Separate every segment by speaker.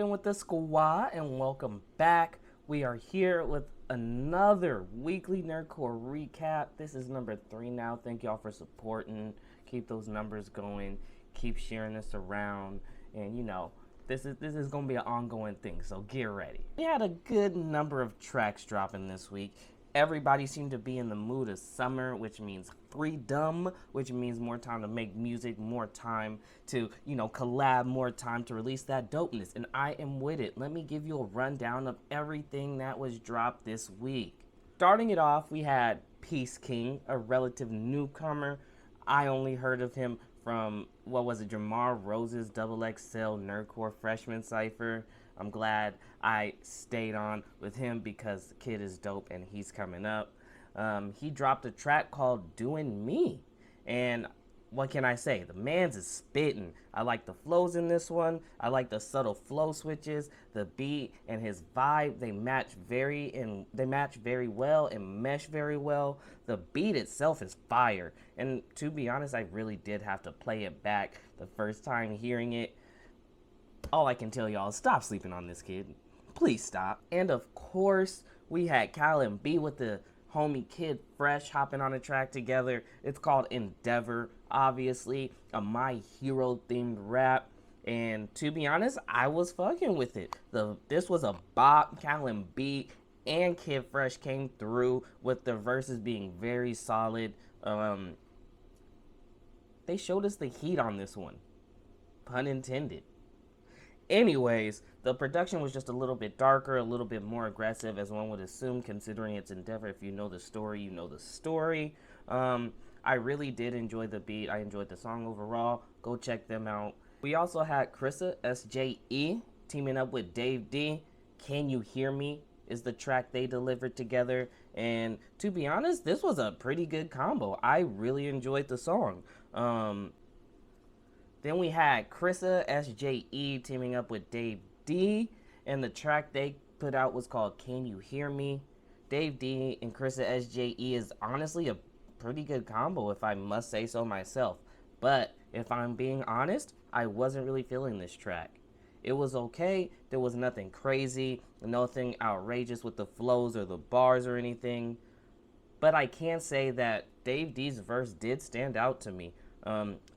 Speaker 1: rocking with the SQUA, and welcome back. We are here with another weekly Nerdcore recap. This is number 3 now. Thank y'all for supporting. Keep those numbers going. Keep sharing this around. And this is gonna be an ongoing thing, so get ready. We had a good number of tracks dropping this week. Everybody seemed to be in the mood of summer, which means freedom, which means more time to make music, more time to, collab, more time to release that dopeness. And I am with it. Let me give you a rundown of everything that was dropped this week. Starting it off, we had Peace King, a relative newcomer. I only heard of him from, Jamar Rose's XXL Nerdcore freshman cypher. I'm glad I stayed on with him because the kid is dope and he's coming up. He dropped a track called Doing Me. And what can I say? The man's is spitting. I like the flows in this one. I like the subtle flow switches. The beat and his vibe, they match very well and mesh very well. The beat itself is fire. And to be honest, I really did have to play it back the first time hearing it. All I can tell y'all is stop sleeping on this kid. Please stop. And of course, we had Cal and B with the homie Kid Fresh hopping on a track together. It's called Endeavor, obviously, a My Hero themed rap. And to be honest, I was fucking with it. This was a bop. Cal and B and Kid Fresh came through with the verses being very solid. They showed us the heat on this one. Pun intended. Anyways, the production was just a little bit darker, a little bit more aggressive, as one would assume, considering it's Endeavor. If you know the story, you know the story. I really did enjoy the beat. I enjoyed the song overall. Go check them out. We also had Krissa, SJE, teaming up with Dave D. Can You Hear Me is the track they delivered together. And to be honest, this was a pretty good combo. I really enjoyed the song. Then we had Krissa, SJE, teaming up with Dave D, and the track they put out was called Can You Hear Me? Dave D and Krissa, SJE is honestly a pretty good combo, if I must say so myself. But if I'm being honest, I wasn't really feeling this track. It was okay. There was nothing crazy, nothing outrageous with the flows or the bars or anything. But I can say that Dave D's verse did stand out to me.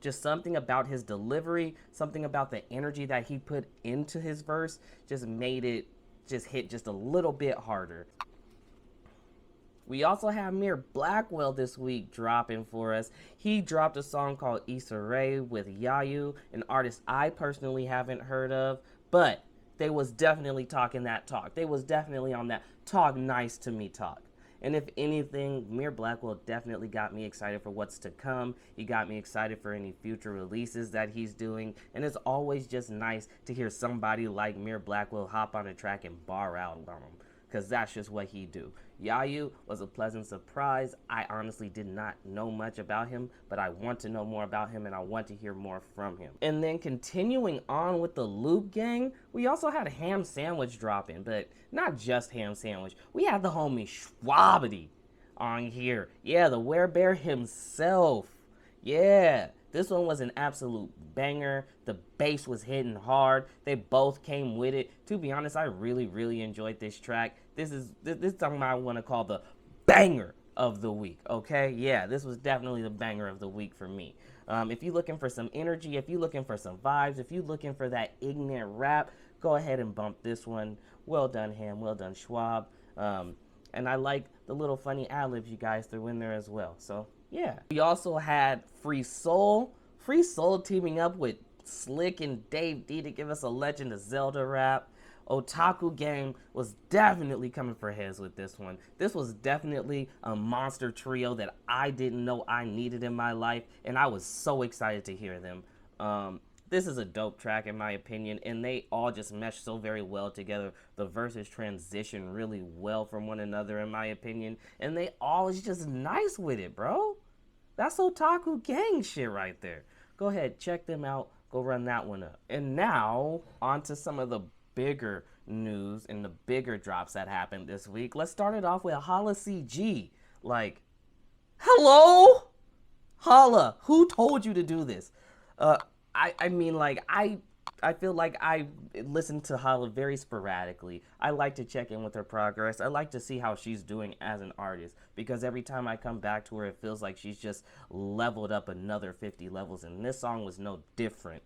Speaker 1: Just something about his delivery, something about the energy that he put into his verse just made it just hit just a little bit harder. We also have Mir Blackwell this week dropping for us. He dropped a song called Issa Rae with Yayu, an artist I personally haven't heard of, but they was definitely talking that talk. They was definitely on that talk nice to me talk. And if anything, Mir Blackwell definitely got me excited for what's to come. He got me excited for any future releases that he's doing. And it's always just nice to hear somebody like Mir Blackwell hop on a track and bar out on him, because that's just what he do. Yayu was a pleasant surprise. I honestly did not know much about him, but I want to know more about him and I want to hear more from him. And then continuing on with the Loop Gang, we also had Ham Sandwich dropping, but not just Ham Sandwich. We had the homie Schwabity on here. Yeah, the Werebear himself. Yeah, this one was an absolute banger. The bass was hitting hard. They both came with it. To be honest, I really enjoyed this track. This is something I want to call the banger of the week, okay? Yeah, this was definitely the banger of the week for me. If you're looking for some energy, if you're looking for some vibes, if you're looking for that ignorant rap, go ahead and bump this one. Well done, Ham. Well done, Schwab. And I like the little funny ad-libs you guys threw in there as well. So, yeah. We also had Free Soul. Free Soul teaming up with Slick and Dave D to give us a Legend of Zelda rap. Otaku Gang was definitely coming for heads with this one. This was definitely a monster trio that I didn't know I needed in my life, and I was so excited to hear them. This is a dope track in my opinion, and they all just mesh so very well together. The verses transition really well from one another in my opinion, and they all is just nice with it, bro. That's Otaku Gang shit right there. Go ahead, check them out. Go run that one up. And now, on to some of the bigger news and the bigger drops that happened this week. Let's start it off with Holla CG. Like, hello? Holla, who told you to do this? I I feel like I listen to Hala very sporadically. I like to check in with her progress. I like to see how she's doing as an artist because every time I come back to her, it feels like she's just leveled up another 50 levels, and this song was no different.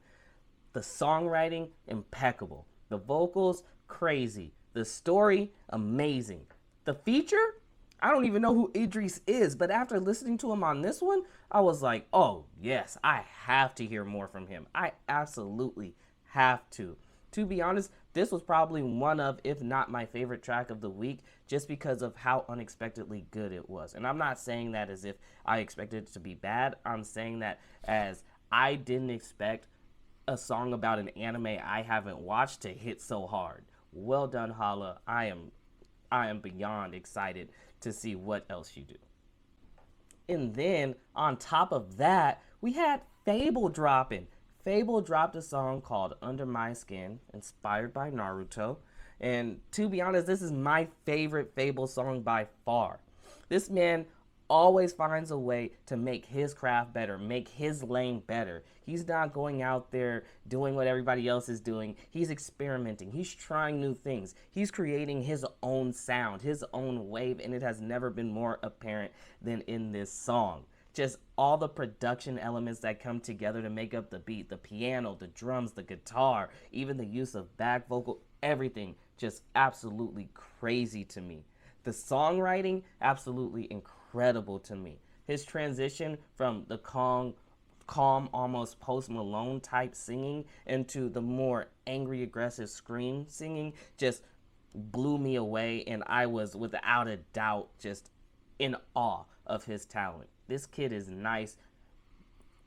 Speaker 1: The songwriting, impeccable. The vocals, crazy. The story, amazing. The feature, I don't even know who Idris is, but after listening to him on this one, I was like, oh, yes, I have to hear more from him. I absolutely have to. To be honest, this was probably one of, if not my favorite track of the week, just because of how unexpectedly good it was. And I'm not saying that as if I expected it to be bad. I'm saying that as I didn't expect a song about an anime I haven't watched to hit so hard. Well done, Hala. I am beyond excited to see what else you do. And then on top of that, we had Fable dropping. Fable dropped a song called Under My Skin, inspired by Naruto. And to be honest, this is my favorite Fable song by far. This man always finds a way to make his craft better, make his lane better. He's not going out there doing what everybody else is doing. He's experimenting. He's trying new things. He's creating his own sound, his own wave, and it has never been more apparent than in this song. Just all the production elements that come together to make up the beat, the piano, the drums, the guitar, even the use of back vocal, everything just absolutely crazy to me. The songwriting, absolutely incredible to me. His transition from the calm, almost Post Malone type singing into the more angry, aggressive scream singing just blew me away, and I was without a doubt just in awe of his talent. This kid is nice,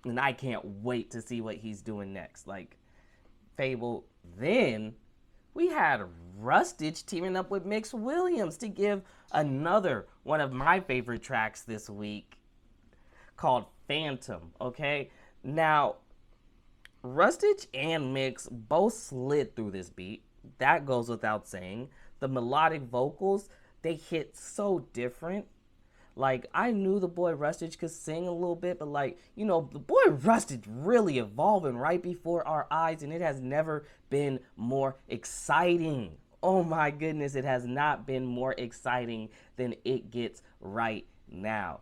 Speaker 1: and I can't wait to see what he's doing next. Like, Fable. Then we had Rustage teaming up with Mix Williams to give another one of my favorite tracks this week called Phantom, okay? Now, Rustage and Mix both slid through this beat. That goes without saying. The melodic vocals, they hit so different. Like, I knew the boy Rustage could sing a little bit, but like, you know, the boy Rustage really evolving right before our eyes, and it has never been more exciting. Oh my goodness, it has not been more exciting than it gets right now.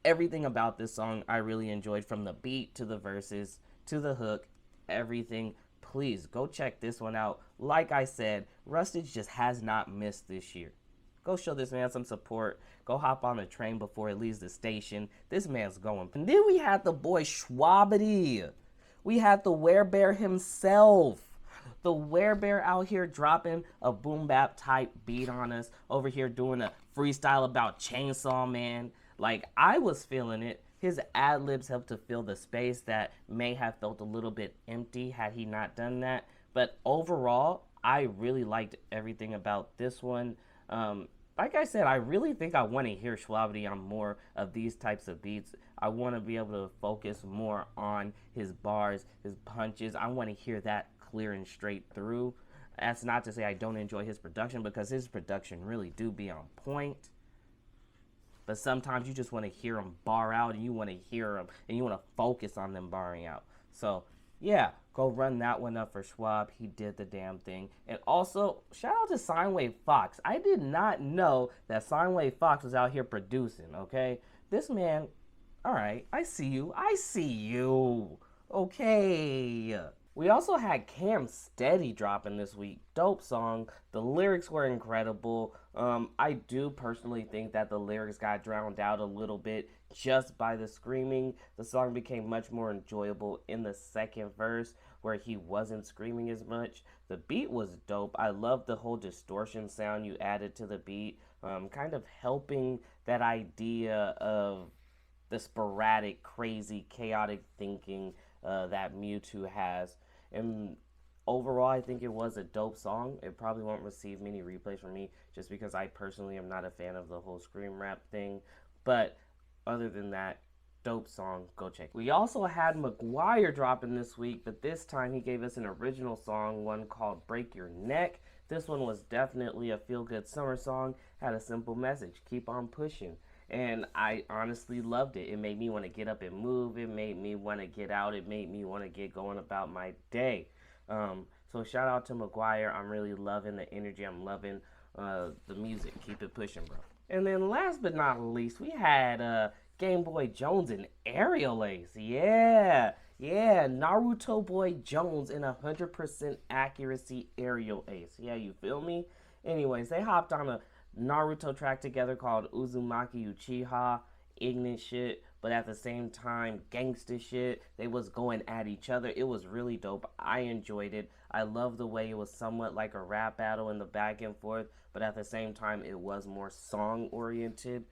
Speaker 1: Everything about this song I really enjoyed, from the beat to the verses to the hook, everything. Please go check this one out. Like I said, Rustage just has not missed this year. Go show this man some support. Go hop on a train before it leaves the station. This man's going. And then we had the boy Schwabity. We had the Werebear himself. The Werebear out here dropping a boom bap type beat on us. Over here doing a freestyle about Chainsaw Man. Like, I was feeling it. His ad-libs helped to fill the space that may have felt a little bit empty had he not done that. But overall, I really liked everything about this one. Like I said, I really think I want to hear Schwabity on more of these types of beats. I want to be able to focus more on his bars, his punches. I want to hear that clear and straight through. That's not to say I don't enjoy his production, because his production really do be on point. But sometimes you just want to hear him bar out, and you want to hear him, and you want to focus on them barring out. So, yeah, go run that one up for Schwab. He did the damn thing. And also, shout out to Sinewave Fox. I did not know that Sinewave Fox was out here producing, okay? This man, all right, I see you. I see you. Okay. We also had Cam Steady dropping this week. Dope song. The lyrics were incredible. I do personally think that the lyrics got drowned out a little bit just by the screaming. The song became much more enjoyable in the second verse, where he wasn't screaming as much. The beat was dope. I love the whole distortion sound you added to the beat, kind of helping that idea of the sporadic, crazy, chaotic thinking that Mewtwo has. And overall, I think it was a dope song. It probably won't receive many replays from me, just because I personally am not a fan of the whole scream rap thing. But other than that, dope song. Go check. We also had McGuire dropping this week, but this time he gave us an original song, one called Break Your Neck. This one was definitely a feel-good summer song, had a simple message: keep on pushing. And I honestly loved it. It made me want to get up and move. It made me want to get out. It made me want to get going about my day. So shout out to McGuire. I'm really loving the energy. I'm loving the music. Keep it pushing, bro. And then last but not least, we had Game Boy Jones and Aerial Ace. Yeah, yeah, Naruto Boy Jones in 100% accuracy Aerial Ace. Yeah, you feel me? Anyways, they hopped on a Naruto track together called Uzumaki Uchiha, ignorant shit, but at the same time, gangster shit. They was going at each other. It was really dope. I enjoyed it. I love the way it was somewhat like a rap battle in the back and forth, but at the same time, it was more song oriented.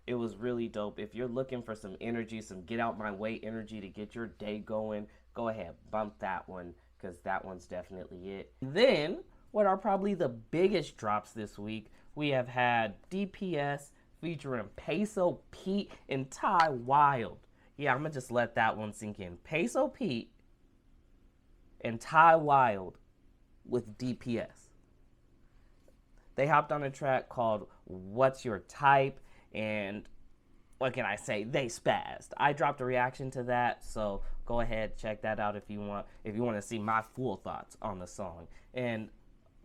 Speaker 1: It was really dope. If you're looking for some energy, some get out my way energy to get your day going, go ahead, bump that one, because that one's definitely it. Then, what are probably the biggest drops this week, we have had DPS featuring Peso Pete and Ty Wild. Yeah, I'm going to just let that one sink in. Peso Pete and Ty Wild with DPS. They hopped on a track called What's Your Type, and what can I say? They spazzed. I dropped a reaction to that, so go ahead, check that out if you want to see my full thoughts on the song. And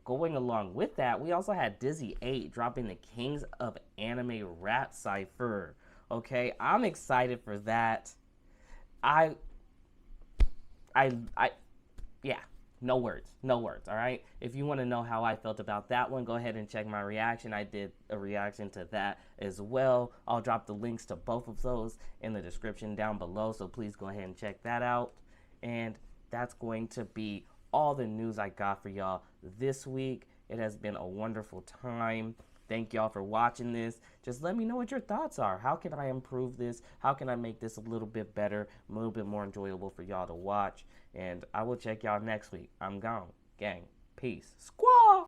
Speaker 1: going along with that, we also had Dizzy 8 dropping the Kings of Anime Rap Cypher. Okay, I'm excited for that. Yeah, no words, all right? If you want to know how I felt about that one, go ahead and check my reaction. I did a reaction to that as well. I'll drop the links to both of those in the description down below, so please go ahead and check that out. And that's going to be all the news I got for y'all this week. It has been a wonderful time. Thank y'all for watching this. Just let me know what your thoughts are. How can I improve this? How can I make this a little bit better, a little bit more enjoyable for y'all to watch? And I will check y'all next week. I'm gone. Gang. Peace. SQUA!